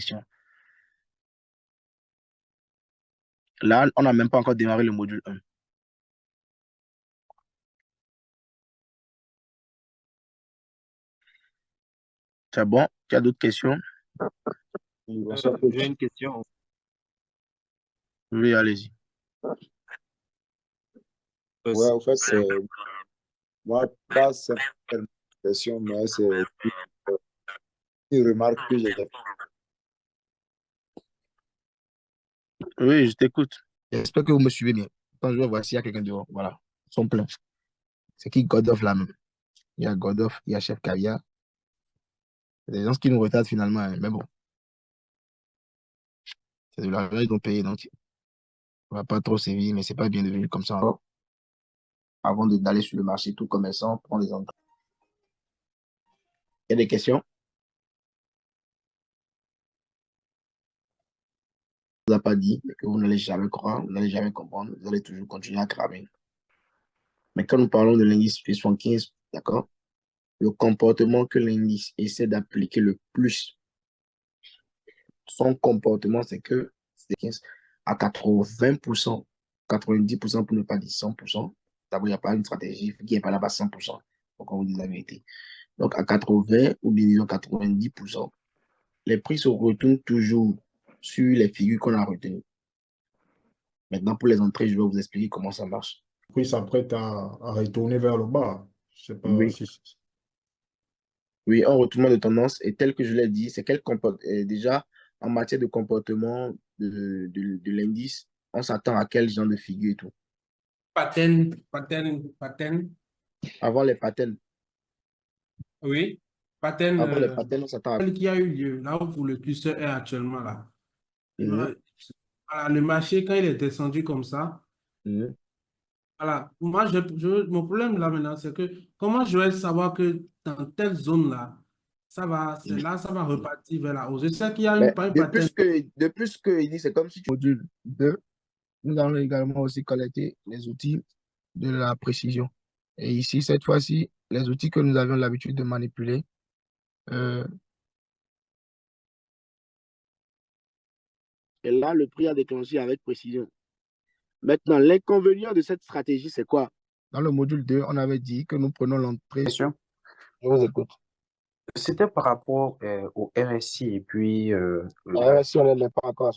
question. Là, on n'a même pas encore démarré le module 1. C'est bon? Tu as d'autres questions? J'ai une question. Oui, allez-y. Ouais, en fait, c'est moi, pas certaines questions, mais c'est une remarque que j'ai faite. Oui, je t'écoute. J'espère que vous me suivez bien. Quand je vois, voici, il y a quelqu'un dehors. Voilà. Ils sont pleins. C'est qui Godov là même? Il y a Godov, il y a Chef Caviar. C'est des gens qui nous retardent finalement, hein. Mais bon, c'est de l'argent qu'ils ont payé, donc on va pas trop sévir, mais c'est pas bien de venir comme ça encore. Avant d'aller sur le marché, tout commerçant, prend les entrées. Il y a des questions? On ne vous a pas dit que vous n'allez jamais croire, vous n'allez jamais comprendre, vous allez toujours continuer à cramer. Mais quand nous parlons de l'indice Fishman 15, d'accord, le comportement que l'indice essaie d'appliquer le plus, son comportement, c'est que c'est 15 à 80%, 90% pour ne pas dire 100%. D'abord, il n'y a pas une stratégie qui n'est pas là-bas 100%, donc on vous dit la vérité. Donc à 80 ou bien disons 90%, les prix se retournent toujours sur les figures qu'on a retenues. Maintenant, pour les entrées, je vais vous expliquer comment ça marche. Puis s'apprête à retourner vers le bas. Je sais pas Oui. si... Oui, un retournement de tendance, et tel que je l'ai dit, c'est quel déjà en matière de comportement de l'indice, on s'attend à quel genre de figure et tout. Pattern. Avant les patterns, Oui. Pattern avant les patterns, on s'attend à... qui a eu lieu là où le curseur est actuellement là. Mhm, Voilà, le marché, quand il est descendu comme ça, mhm. voilà, moi, mon problème là maintenant, c'est que comment je vais savoir que dans telle zone-là, c'est là, ça va repartir vers la hausse. Je sais qu'il y a Mais pas un pattern. depuis ce qu'il dit, c'est comme si tu... Module 2, nous allons également aussi collecter les outils de la précision. Et ici, cette fois-ci, les outils que nous avions l'habitude de manipuler, euh, et là, le prix a déclenché avec précision. Maintenant, l'inconvénient de cette stratégie, c'est quoi? Dans le module 2, on avait dit que nous prenons l'entrée. Question. Je vous écoute. C'était par rapport au RSI et puis Si on n'est pas encore